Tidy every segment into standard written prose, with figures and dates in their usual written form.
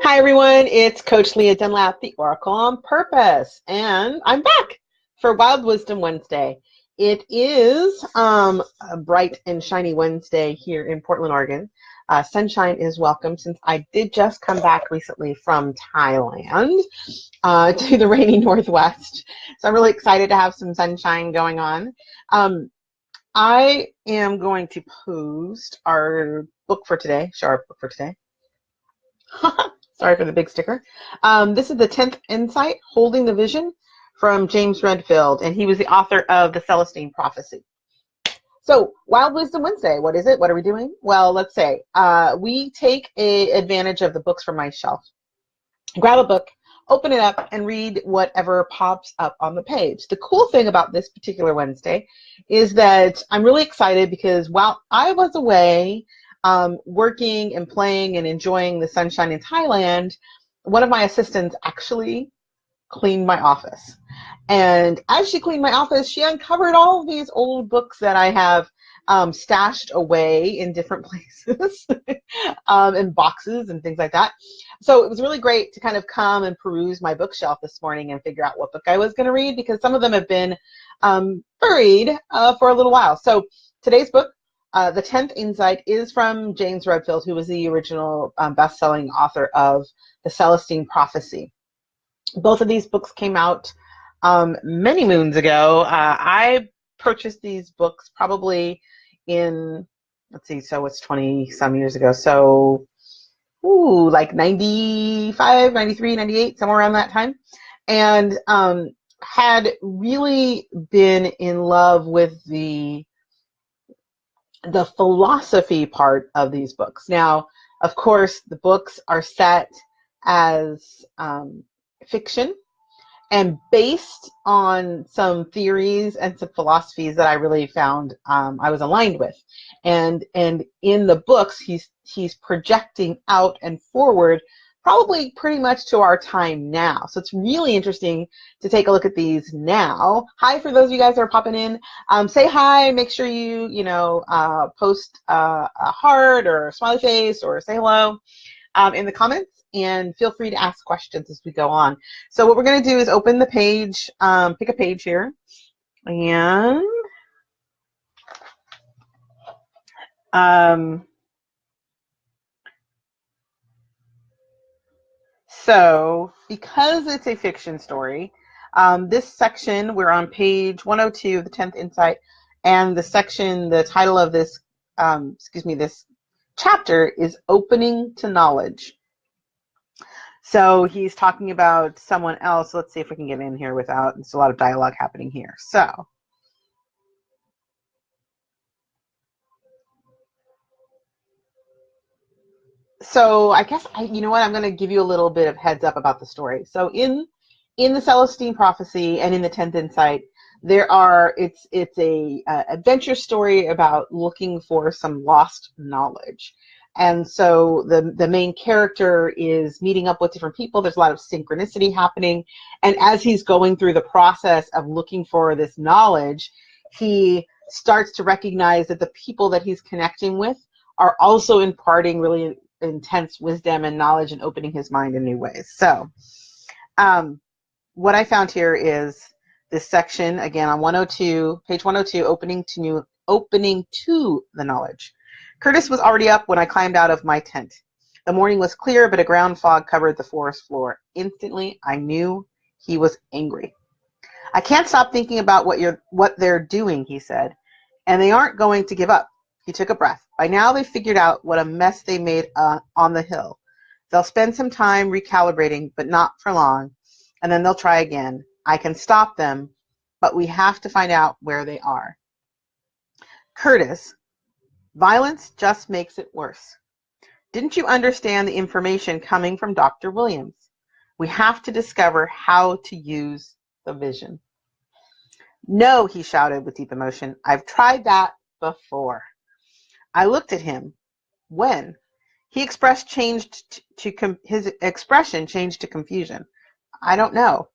Hi everyone, it's Coach Leah Dunlap, the Oracle on Purpose, and I'm back for Wild Wisdom Wednesday. It is a bright and shiny Wednesday here in Portland, Oregon. Sunshine is welcome since I did just come back recently from Thailand to the rainy Northwest. So I'm really excited to have some sunshine going on. I am going to post our book for today, show our book for today. Sorry for the big sticker. This is the 10th Insight, Holding the Vision, from James Redfield, and he was the author of The Celestine Prophecy. So, Wild Wisdom Wednesday, what is it? What are we doing? Well, let's say we take advantage of the books from my shelf. Grab a book, open it up, and read whatever pops up on the page. The cool thing about this particular Wednesday is that I'm really excited because while I was away working and playing and enjoying the sunshine in Thailand, one of my assistants actually cleaned my office. And as she cleaned my office, she uncovered all of these old books that I have stashed away in different places in boxes and things like that. So it was really great to kind of come and peruse my bookshelf this morning and figure out what book I was going to read, because some of them have been buried for a little while. So today's book, The 10th Insight, is from James Redfield, who was the original best-selling author of The Celestine Prophecy. Both of these books came out many moons ago. I purchased these books probably in, let's see, so it's 20-some years ago. So, like 95, 93, 98, somewhere around that time. And had really been in love with the philosophy part of these books. Now, of course, the books are set as fiction and based on some theories and some philosophies that I really found I was aligned with. And in the books, he's projecting out and forward, probably pretty much to our time now. So it's really interesting to take a look at these now. Hi, for those of you guys that are popping in. Say hi, make sure you post a heart or a smiley face or say hello in the comments, and feel free to ask questions as we go on. So what we're going to do is open the page, pick a page here, and so because it's a fiction story, this section, we're on page 102 of the 10th Insight, and the title of this, this chapter is Opening to Knowledge. So he's talking about someone else. Let's see if we can get in here without, there's a lot of dialogue happening here. So I guess, you know what, I'm going to give you a little bit of heads up about the story. So in the Celestine Prophecy and in the 10th Insight, it's a adventure story about looking for some lost knowledge. And so the main character is meeting up with different people. There's a lot of synchronicity happening. And as he's going through the process of looking for this knowledge, he starts to recognize that the people that he's connecting with are also imparting really intense wisdom and knowledge and opening his mind in new ways. So what I found here is this section, again, on 102, page 102, opening to the knowledge. Curtis was already up when I climbed out of my tent. The morning was clear, but a ground fog covered the forest floor. Instantly, I knew he was angry. I can't stop thinking about what they're doing, he said, and they aren't going to give up. He took a breath. By now, they figured out what a mess they made on the hill. They'll spend some time recalibrating, but not for long, and then they'll try again. I can stop them, but we have to find out where they are. Curtis, violence just makes it worse. Didn't you understand the information coming from Dr. Williams? We have to discover how to use the vision. No, he shouted with deep emotion. I've tried that before. I looked at him. When? His expression changed to confusion. I don't know.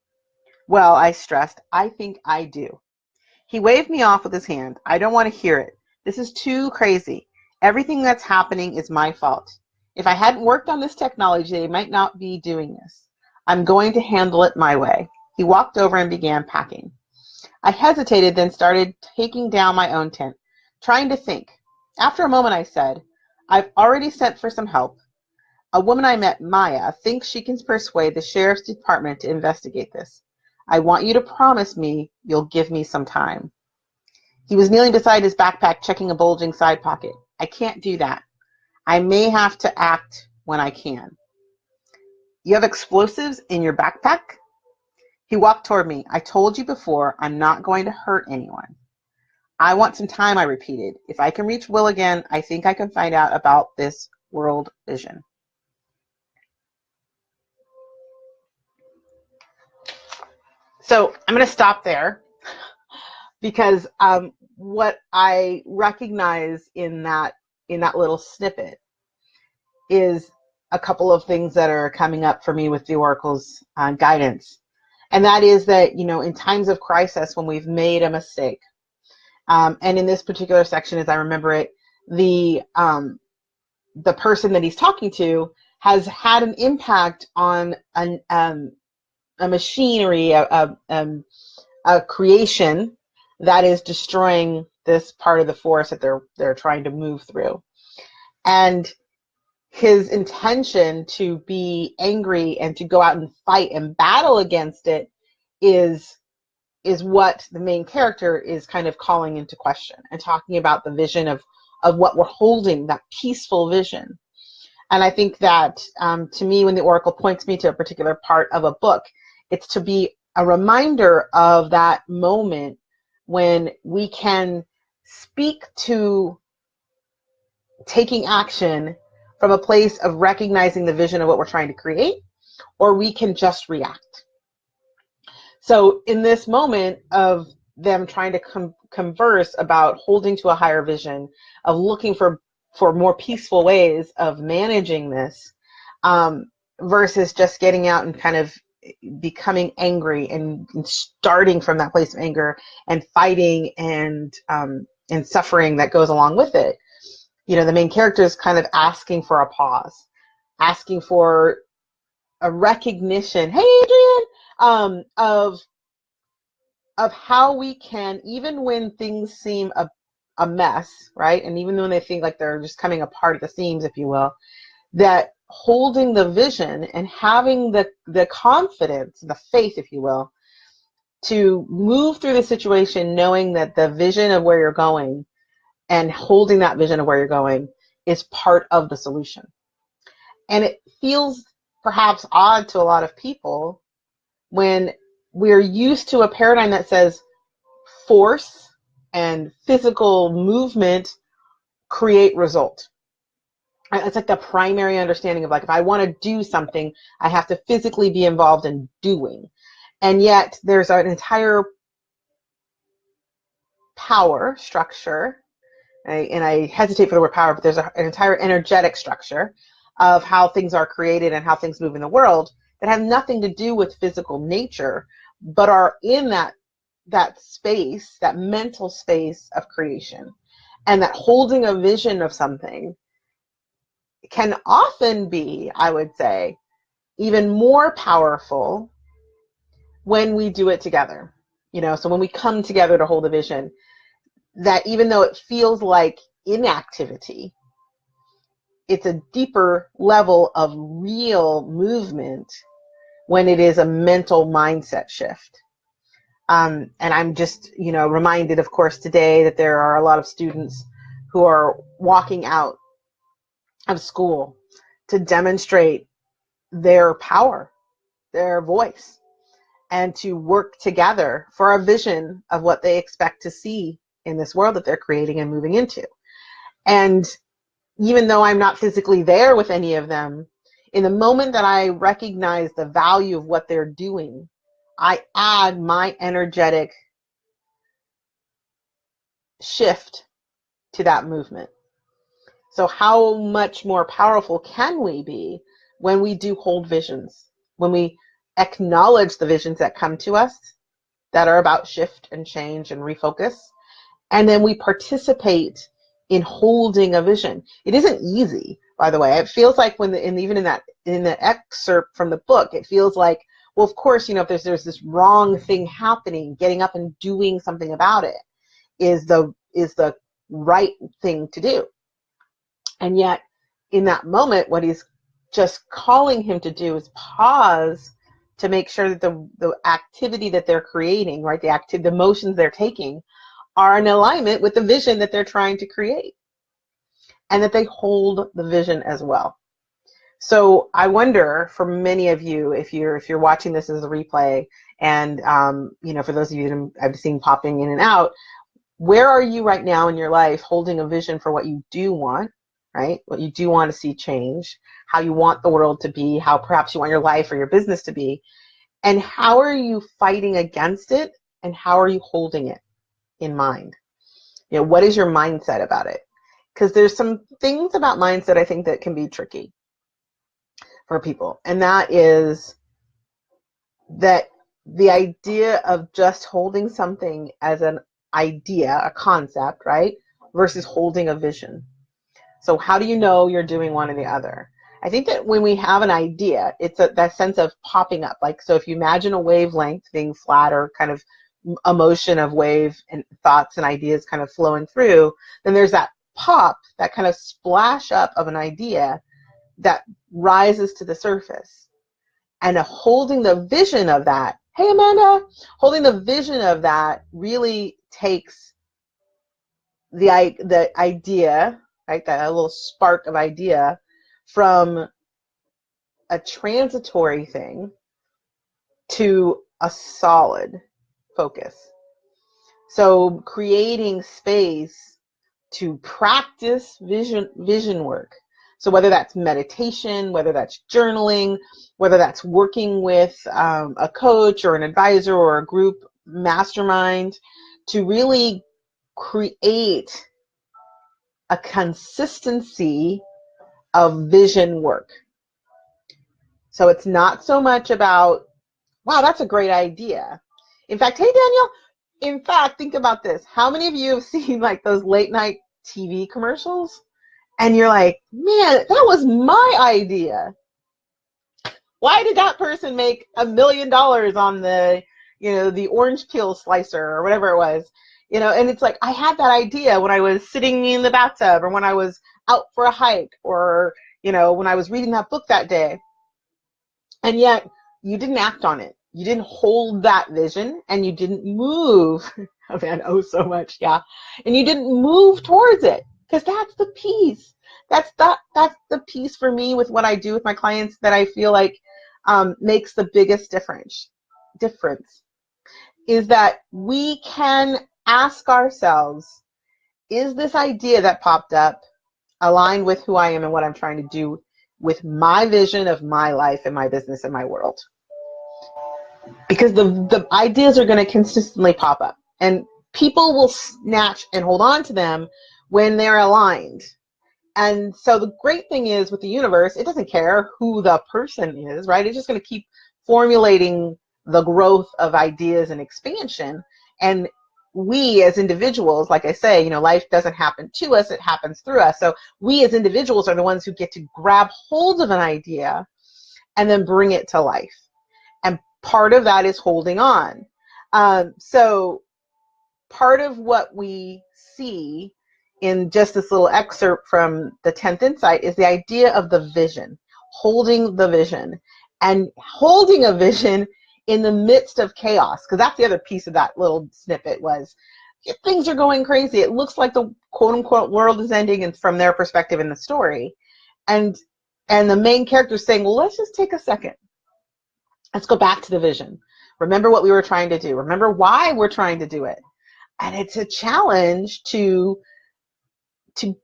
Well, I stressed, I think I do. He waved me off with his hand. I don't want to hear it. This is too crazy. Everything that's happening is my fault. If I hadn't worked on this technology, they might not be doing this. I'm going to handle it my way. He walked over and began packing. I hesitated, then started taking down my own tent, trying to think. After a moment, I said, I've already sent for some help. A woman I met, Maya, thinks she can persuade the sheriff's department to investigate this. I want you to promise me you'll give me some time. He was kneeling beside his backpack, checking a bulging side pocket. I can't do that. I may have to act when I can. You have explosives in your backpack? He walked toward me. I told you before, I'm not going to hurt anyone. I want some time, I repeated. If I can reach Will again, I think I can find out about this world vision. So I'm going to stop there because what I recognize in that little snippet is a couple of things that are coming up for me with the Oracle's guidance. And that is that, in times of crisis, when we've made a mistake, and in this particular section, as I remember it, the person that he's talking to has had an impact on a machinery, a creation that is destroying this part of the forest that they're trying to move through. And his intention to be angry and to go out and fight and battle against it is what the main character is kind of calling into question and talking about the vision of what we're holding, that peaceful vision. And I think that to me, when the Oracle points me to a particular part of a book, it's to be a reminder of that moment when we can speak to taking action from a place of recognizing the vision of what we're trying to create, or we can just react. So in this moment of them trying to converse about holding to a higher vision, of looking for more peaceful ways of managing this, versus just getting out and kind of becoming angry and starting from that place of anger and fighting and suffering that goes along with it. The main character is kind of asking for a pause, asking for a recognition, hey Adrian, of how we can, even when things seem a mess, right? And even when they think like they're just coming apart at the seams, if you will, that holding the vision and having the confidence, the faith, if you will, to move through the situation knowing that the vision of where you're going and holding that vision of where you're going is part of the solution. And it feels perhaps odd to a lot of people when we're used to a paradigm that says force and physical movement create result. It's like the primary understanding of, like, if I want to do something, I have to physically be involved in doing. And yet there's an entire power structure, and I hesitate for the word power, but there's an entire energetic structure of how things are created and how things move in the world that have nothing to do with physical nature, but are in that space, that mental space of creation. And that holding a vision of something can often be, I would say, even more powerful when we do it together. So when we come together to hold a vision, that even though it feels like inactivity, it's a deeper level of real movement when it is a mental mindset shift. And I'm just, reminded, of course, today that there are a lot of students who are walking out of school to demonstrate their power, their voice, and to work together for a vision of what they expect to see in this world that they're creating and moving into. And even though I'm not physically there with any of them, in the moment that I recognize the value of what they're doing, I add my energetic shift to that movement. So how much more powerful can we be when we do hold visions, when we acknowledge the visions that come to us that are about shift and change and refocus, and then we participate in holding a vision. It isn't easy, by the way. It feels like even in the excerpt from the book, it feels like, well, of course, if there's this wrong thing happening, getting up and doing something about it is the right thing to do. And yet, in that moment, what he's just calling him to do is pause to make sure that the activity that they're creating, right, the motions they're taking are in alignment with the vision that they're trying to create, and that they hold the vision as well. So I wonder, for many of you, if you're watching this as a replay, and for those of you that I've seen popping in and out, where are you right now in your life holding a vision for what you do want, right? What you do want to see change, how you want the world to be, how perhaps you want your life or your business to be, and how are you fighting against it, and how are you holding it in mind? What is your mindset about it? Because there's some things about mindset I think that can be tricky for people, and that is that the idea of just holding something as an idea, a concept, right, versus holding a vision. So how do you know you're doing one or the other? I think that when we have an idea, it's that sense of popping up. Like, so if you imagine a wavelength being flat, or kind of a motion of wave and thoughts and ideas kind of flowing through, then there's that pop, that kind of splash up of an idea that rises to the surface. And holding the vision of that, hey Amanda, holding the vision of that really takes the idea, right, that little spark of idea, from a transitory thing to a solid focus. So creating space to practice vision work. So whether that's meditation, whether that's journaling, whether that's working with a coach or an advisor or a group mastermind, to really create a consistency of vision work. So it's not so much about, wow, that's a great idea. In fact, hey Daniel, think about this. How many of you have seen like those late night TV commercials? And you're like, man, that was my idea. Why did that person make $1 million on the orange peel slicer or whatever it was? And it's like, I had that idea when I was sitting in the bathtub, or when I was out for a hike, or, when I was reading that book that day. And yet you didn't act on it. You didn't hold that vision, and you didn't move. Oh man, so much. Yeah. And you didn't move towards it, because that's the piece. That's the piece for me with what I do with my clients that I feel like makes the biggest difference is that we can ask ourselves, is this idea that popped up aligned with who I am and what I'm trying to do with my vision of my life and my business and my world? Because the ideas are going to consistently pop up, and people will snatch and hold on to them when they're aligned. And so the great thing is, with the universe, it doesn't care who the person is, right? It's just going to keep formulating the growth of ideas and expansion. And we as individuals, like I say, life doesn't happen to us, it happens through us. So we as individuals are the ones who get to grab hold of an idea and then bring it to life. And part of that is holding on. So part of what we see in just this little excerpt from the 10th Insight is the idea of the vision, holding the vision, and holding a vision in the midst of chaos. Because that's the other piece of that little snippet was, things are going crazy. It looks like the quote unquote world is ending, and from their perspective in the story. And the main character is saying, well, let's just take a second. Let's go back to the vision. Remember what we were trying to do. Remember why we're trying to do it. And it's a challenge to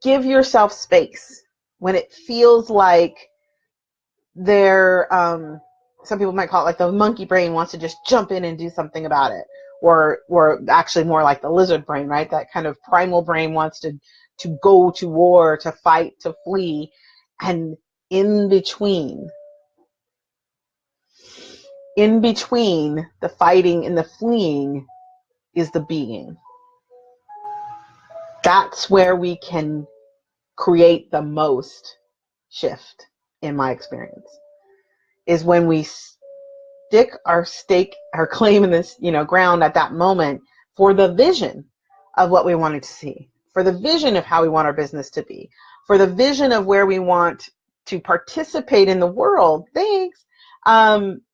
give yourself space when it feels like some people might call it like the monkey brain wants to just jump in and do something about it, or actually more like the lizard brain, right? That kind of primal brain wants to go to war, to fight, to flee. And in between the fighting and the fleeing is the being. That's where we can create the most shift, in my experience, is when we stick our stake, our claim in this, ground at that moment for the vision of what we wanted to see, for the vision of how we want our business to be, for the vision of where we want to participate in the world. Thanks.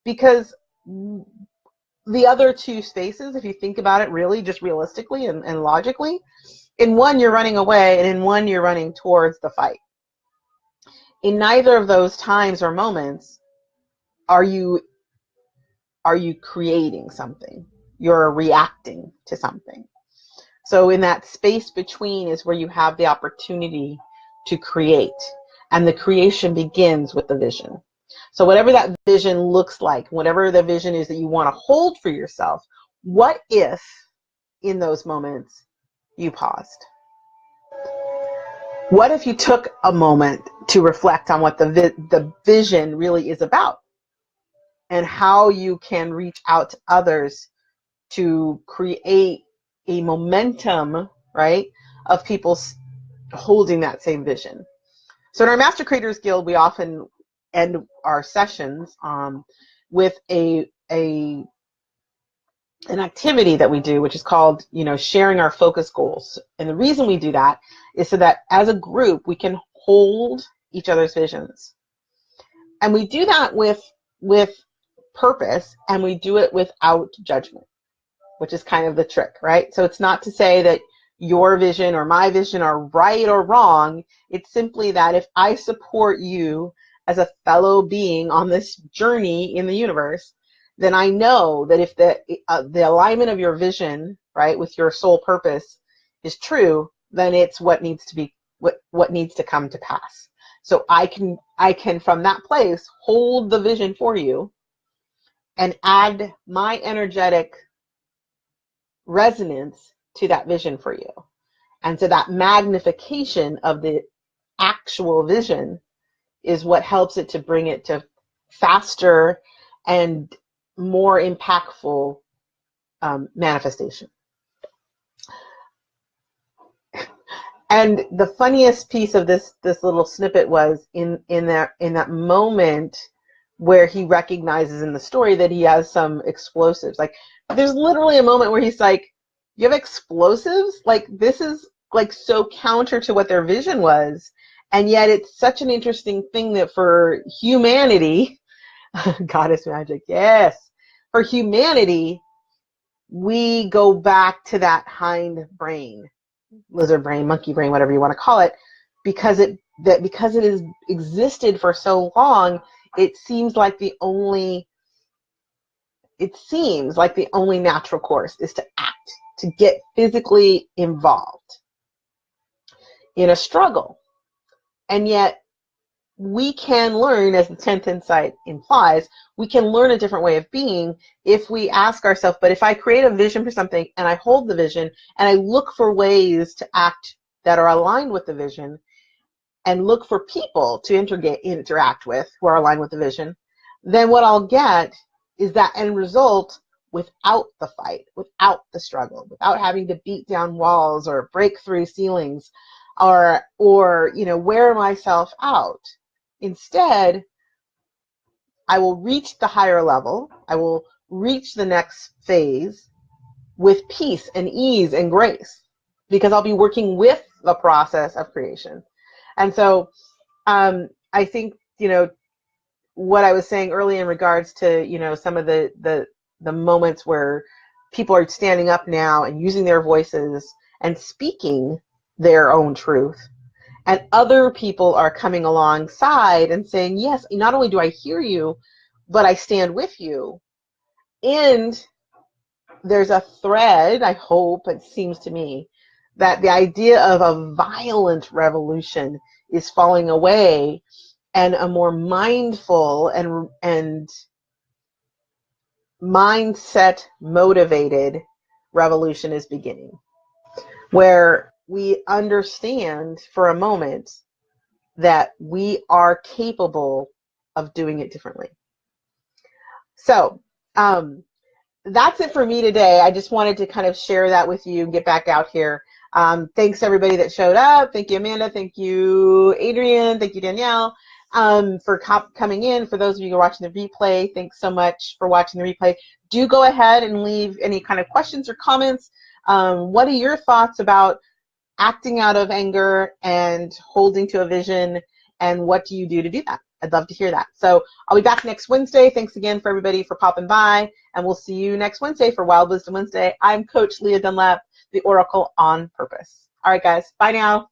Because the other two spaces, if you think about it really, just realistically and logically, in one you're running away and in one you're running towards the fight. In neither of those times or moments are you creating something. You're reacting to something. So in that space between is where you have the opportunity to create. And the creation begins with the vision. So whatever that vision looks like, whatever the vision is that you want to hold for yourself, what if in those moments you paused? What if you took a moment to reflect on what the vision really is about and how you can reach out to others to create a momentum, right, of people holding that same vision? So in our Master Creators Guild, we often end our sessions with an activity that we do, which is called, sharing our focus goals. And the reason we do that is so that as a group, we can hold each other's visions. And we do that with purpose, and we do it without judgment, which is kind of the trick, right? So it's not to say that your vision or my vision are right or wrong. It's simply that if I support you as a fellow being on this journey in the universe, then I know that if the alignment of your vision, right, with your soul purpose is true, then it's what needs to be, what needs to come to pass. So I can from that place hold the vision for you and add my energetic resonance to that vision for you. And so that magnification of the actual vision is what helps it to bring it to faster and more impactful manifestation. And the funniest piece of this little snippet was in that moment where he recognizes in the story that he has some explosives. Like, there's literally a moment where he's like, you have explosives? Like, this is like so counter to what their vision was. And yet it's such an interesting thing that for humanity, goddess magic, yes, for humanity, we go back to that hind brain, lizard brain, monkey brain, whatever you want to call it, because it has existed for so long. It seems like the only natural course is to act, to get physically involved in a struggle. And yet we can learn, as the 10th insight implies, we can learn a different way of being if we ask ourselves, but if I create a vision for something and I hold the vision and I look for ways to act that are aligned with the vision and look for people to interact with who are aligned with the vision, then what I'll get is that end result without the fight, without the struggle, without having to beat down walls or break through ceilings or wear myself out. Instead, I will reach the higher level. I will reach the next phase with peace and ease and grace, because I'll be working with the process of creation. And so I think, what I was saying earlier in regards to, some of the moments where people are standing up now and using their voices and speaking their own truth, and other people are coming alongside and saying, yes, not only do I hear you, but I stand with you. And there's a thread, I hope, it seems to me, that the idea of a violent revolution is falling away, and a more mindful and mindset motivated revolution is beginning, where we understand for a moment that we are capable of doing it differently. So that's it for me today. I just wanted to kind of share that with you and get back out here. Thanks everybody that showed up. Thank you, Amanda. Thank you, Adrian. Thank you, Danielle. for coming in. For those of you who are watching the replay, thanks so much for watching the replay. Do go ahead and leave any kind of questions or comments. What are your thoughts about acting out of anger and holding to a vision, and what do you do to do that? I'd love to hear that. So I'll be back next Wednesday. Thanks again for everybody for popping by, and we'll see you next Wednesday for Wild Wisdom Wednesday. I'm Coach Leah Dunlap, the Oracle on Purpose. All right, guys. Bye now.